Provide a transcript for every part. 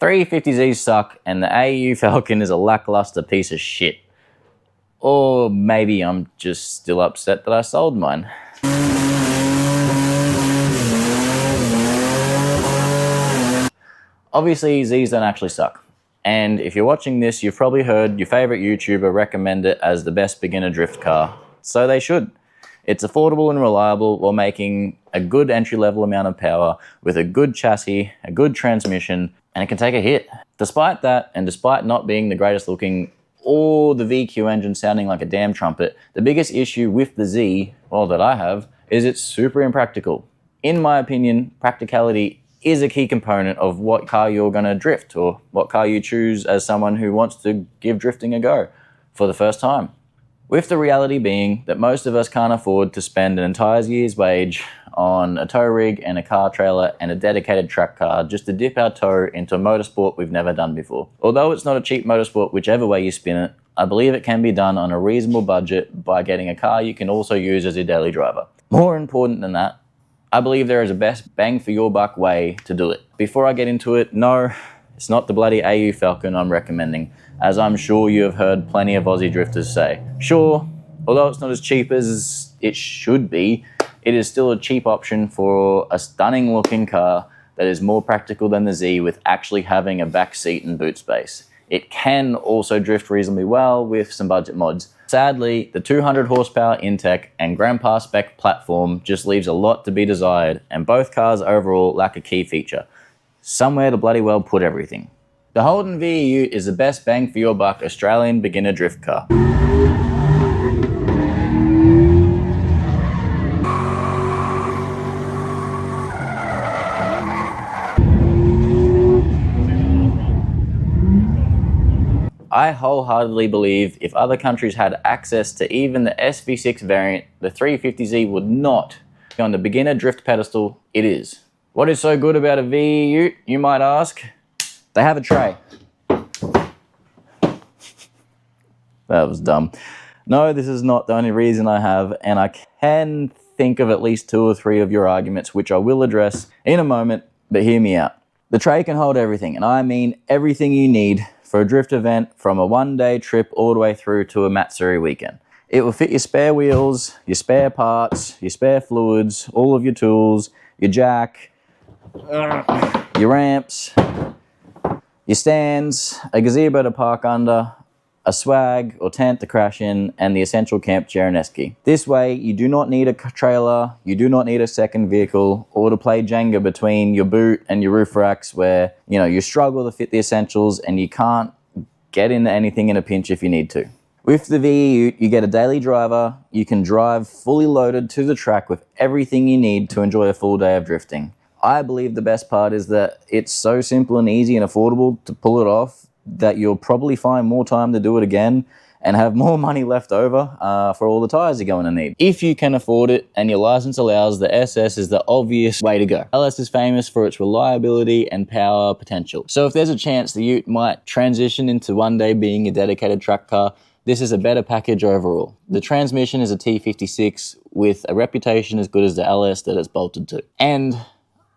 350Zs suck and the AU Falcon is a lackluster piece of shit. Or maybe I'm just still upset that I sold mine. Obviously, Zs don't actually suck. And if you're watching this, you've probably heard your favorite YouTuber recommend it as the best beginner drift car. So they should. It's affordable and reliable while making a good entry-level amount of power with a good chassis, a good transmission, and it can take a hit. Despite that, and despite not being the greatest looking or the VQ engine sounding like a damn trumpet, the biggest issue with the Z, well, that I have, is it's super impractical. In my opinion, practicality is a key component of what car you're going to drift or what car you choose as someone who wants to give drifting a go for the first time. With the reality being that most of us can't afford to spend an entire year's wage on a tow rig and a car trailer and a dedicated track car just to dip our toe into a motorsport we've never done before. Although it's not a cheap motorsport whichever way you spin it, I believe it can be done on a reasonable budget by getting a car you can also use as your daily driver. More important than that, I believe there is a best bang for your buck way to do it. Before I get into it, no, it's not the bloody AU Falcon I'm recommending, as I'm sure you have heard plenty of Aussie drifters say. Sure, although it's not as cheap as it should be, it is still a cheap option for a stunning looking car that is more practical than the Z with actually having a back seat and boot space. It can also drift reasonably well with some budget mods. Sadly, the 200 horsepower Intech and Grandpa spec platform just leaves a lot to be desired, and both cars overall lack a key feature. Somewhere to bloody well put everything. The Holden VE is the best bang for your buck Australian beginner drift car. I wholeheartedly believe if other countries had access to even the SV6 variant, the 350Z would not be on the beginner drift pedestal it is. What is so good about a VE, you might ask? They have a tray. That was dumb. No, this is not the only reason I have, and I can think of at least 2 or 3 of your arguments, which I will address in a moment, but hear me out. The tray can hold everything, and I mean everything you need for a drift event from a one-day trip all the way through to a Matsuri weekend. It will fit your spare wheels, your spare parts, your spare fluids, all of your tools, your jack, your ramps, your stands, a gazebo to park under, a swag or tent to crash in, and the essential camp chair and esky. This way, you do not need a trailer, you do not need a second vehicle, or to play Jenga between your boot and your roof racks where, you struggle to fit the essentials and you can't get into anything in a pinch if you need to. With the VE, you get a daily driver, you can drive fully loaded to the track with everything you need to enjoy a full day of drifting. I believe the best part is that it's so simple and easy and affordable to pull it off that you'll probably find more time to do it again and have more money left over for all the tires you're going to need. If you can afford it and your license allows, the SS is the obvious way to go. LS is famous for its reliability and power potential. So if there's a chance the Ute might transition into one day being a dedicated track car, this is a better package overall. The transmission is a T56 with a reputation as good as the LS that it's bolted to. And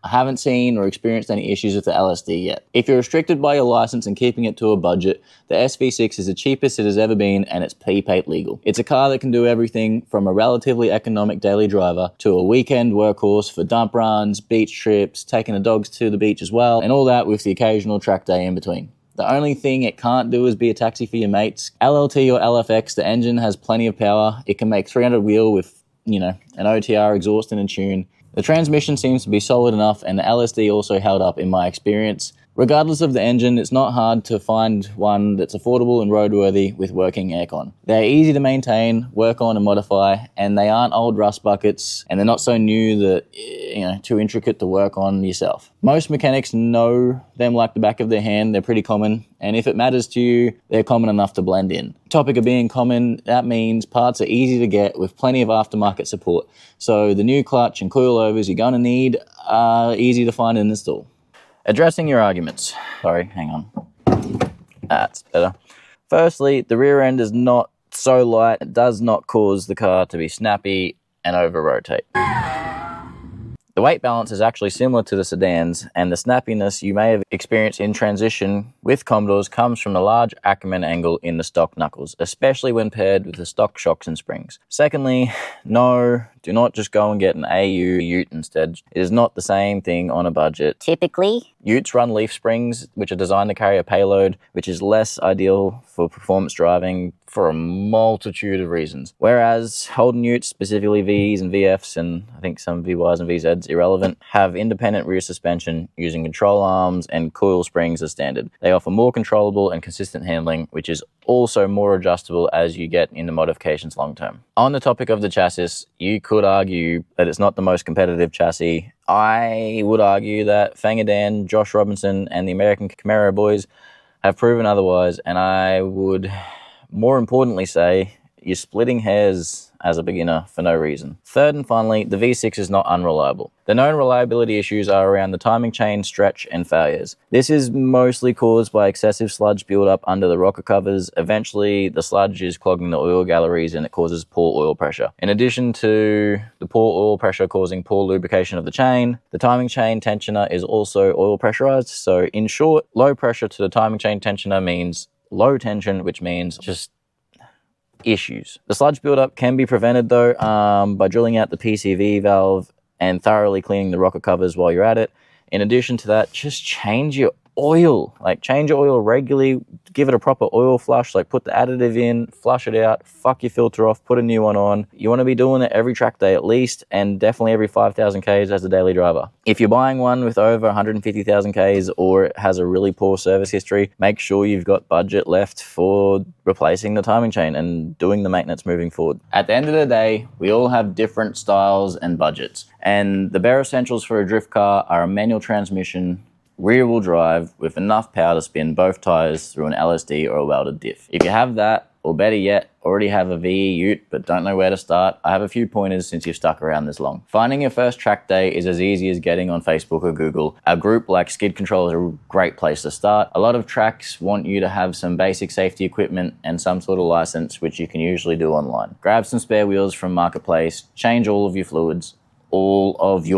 I haven't seen or experienced any issues with the LSD yet. If you're restricted by your license and keeping it to a budget, the SV6 is the cheapest it has ever been and it's P-Pate legal. It's a car that can do everything from a relatively economic daily driver to a weekend workhorse for dump runs, beach trips, taking the dogs to the beach as well, and all that with the occasional track day in between. The only thing it can't do is be a taxi for your mates. LLT or LFX, the engine has plenty of power. It can make 300 wheel with, an OTR exhaust and a tune. The transmission seems to be solid enough, and the LSD also held up in my experience. Regardless of the engine, it's not hard to find one that's affordable and roadworthy with working aircon. They're easy to maintain, work on and modify, and they aren't old rust buckets, and they're not so new that, too intricate to work on yourself. Most mechanics know them like the back of their hand. They're pretty common, and if it matters to you, they're common enough to blend in. Topic of being common, that means parts are easy to get with plenty of aftermarket support. So the new clutch and coilovers you're going to need are easy to find and install. Addressing your arguments. Sorry, hang on. That's better. Firstly, the rear end is not so light, it does not cause the car to be snappy and over-rotate. The weight balance is actually similar to the sedans, and the snappiness you may have experienced in transition with Commodores comes from the large Ackerman angle in the stock knuckles, especially when paired with the stock shocks and springs. Secondly, no, do not just go and get an AU ute instead. It is not the same thing on a budget. Typically, Utes run leaf springs, which are designed to carry a payload, which is less ideal for performance driving for a multitude of reasons. Whereas Holden utes, specifically Vs and VFs, and I think some VYs and VZs, irrelevant, have independent rear suspension using control arms and coil springs as standard. They offer more controllable and consistent handling, which is also more adjustable as you get into modifications long term. On the topic of the chassis, you could argue that it's not the most competitive chassis. I would argue that Fangadan, Josh Robinson, and the American Camaro boys have proven otherwise, and I would more importantly say you're splitting hairs as a beginner for no reason. Third and finally, the V6 is not unreliable. The known reliability issues are around the timing chain, stretch, and failures. This is mostly caused by excessive sludge buildup under the rocker covers. Eventually, the sludge is clogging the oil galleries and it causes poor oil pressure. In addition to the poor oil pressure causing poor lubrication of the chain, the timing chain tensioner is also oil pressurized. So in short, low pressure to the timing chain tensioner means low tension, which means just issues. The sludge buildup can be prevented though by drilling out the PCV valve and thoroughly cleaning the rocker covers while you're at it. In addition to that, just change your oil. Change your oil regularly, give it a proper oil flush, put the additive in, flush it out, fuck your filter off, put a new one on. You want to be doing it every track day at least, and definitely every 5,000 Ks as a daily driver. If you're buying one with over 150,000 Ks or it has a really poor service history, make sure you've got budget left for replacing the timing chain and doing the maintenance moving forward. At the end of the day, we all have different styles and budgets, and the bare essentials for a drift car are a manual transmission, rear-wheel drive with enough power to spin both tires through an LSD or a welded diff. If you have that, or better yet, already have a VE ute but don't know where to start, I have a few pointers since you've stuck around this long. Finding your first track day is as easy as getting on Facebook or Google. A group like Skid Control is a great place to start. A lot of tracks want you to have some basic safety equipment and some sort of license, which you can usually do online. Grab some spare wheels from Marketplace, change all of your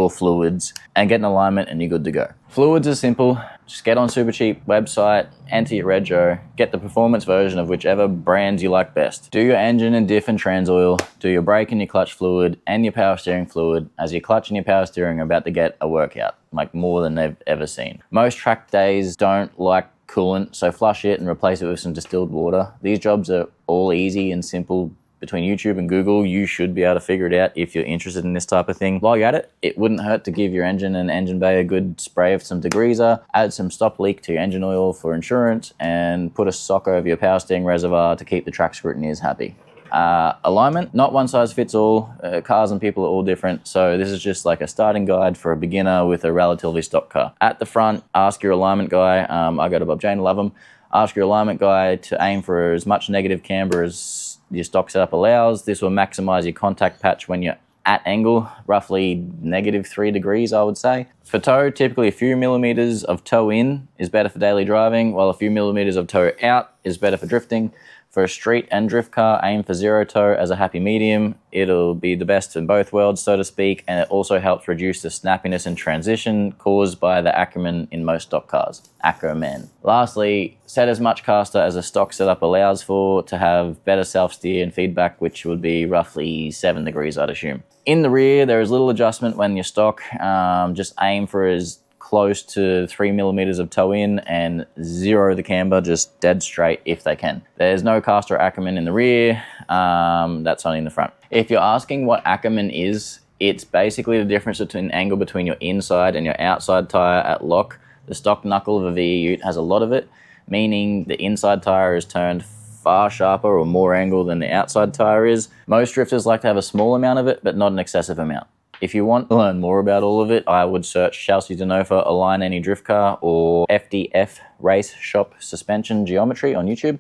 fluids, and get an alignment and you're good to go. Fluids are simple. Just get on Supercheap website, enter your rego, get the performance version of whichever brands you like best. Do your engine and diff and trans oil, do your brake and your clutch fluid and your power steering fluid, as your clutch and your power steering are about to get a workout, more than they've ever seen. Most track days don't like coolant, so flush it and replace it with some distilled water. These jobs are all easy and simple. Between YouTube and Google, you should be able to figure it out if you're interested in this type of thing. While you're at it, it wouldn't hurt to give your engine and engine bay a good spray of some degreaser, add some stop leak to your engine oil for insurance, and put a sock over your power steering reservoir to keep the track scrutineers happy. Alignment, not one size fits all. Cars and people are all different, so this is just like a starting guide for a beginner with a relatively stock car. At the front, ask your alignment guy. I go to Bob Jane, love him. Ask your alignment guy to aim for as much negative camber as your stock setup allows. This will maximize your contact patch when you're at angle, roughly -3 degrees, I would say. For tow, typically a few millimeters of toe in is better for daily driving, while a few millimeters of toe out is better for drifting. For a street and drift car, aim for zero toe as a happy medium. It'll be the best in both worlds, so to speak, and it also helps reduce the snappiness and transition caused by the Ackerman in most stock cars. Ackerman. Lastly, set as much caster as a stock setup allows for to have better self-steer and feedback, which would be roughly 7 degrees, I'd assume. In the rear, there is little adjustment when you're stock. Just aim for as close to 3 millimeters of toe in and 0 the camber, just dead straight if they can. There's no caster Ackerman in the rear, that's only in the front. If you're asking what Ackerman is, it's basically the difference between angle between your inside and your outside tire at lock. The stock knuckle of a VE ute has a lot of it, meaning the inside tire is turned far sharper or more angle than the outside tire is. Most drifters like to have a small amount of it, but not an excessive amount. If you want to learn more about all of it, I would search Chelsea Denofa Align Any Drift Car or FDF Race Shop Suspension Geometry on YouTube.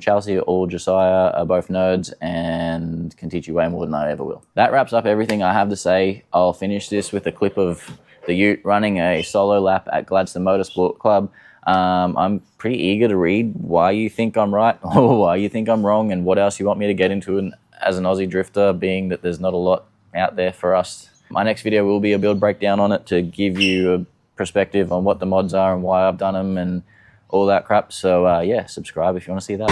Chelsea or Josiah are both nerds and can teach you way more than I ever will. That wraps up everything I have to say. I'll finish this with a clip of the ute running a solo lap at Gladstone Motorsport Club. I'm pretty eager to read why you think I'm right or why you think I'm wrong and what else you want me to get into as an Aussie drifter, being that there's not a lot out there for us My next video will be a build breakdown on it to give you a perspective on what the mods are and why I've done them and all that crap. So yeah, subscribe if you want to see that.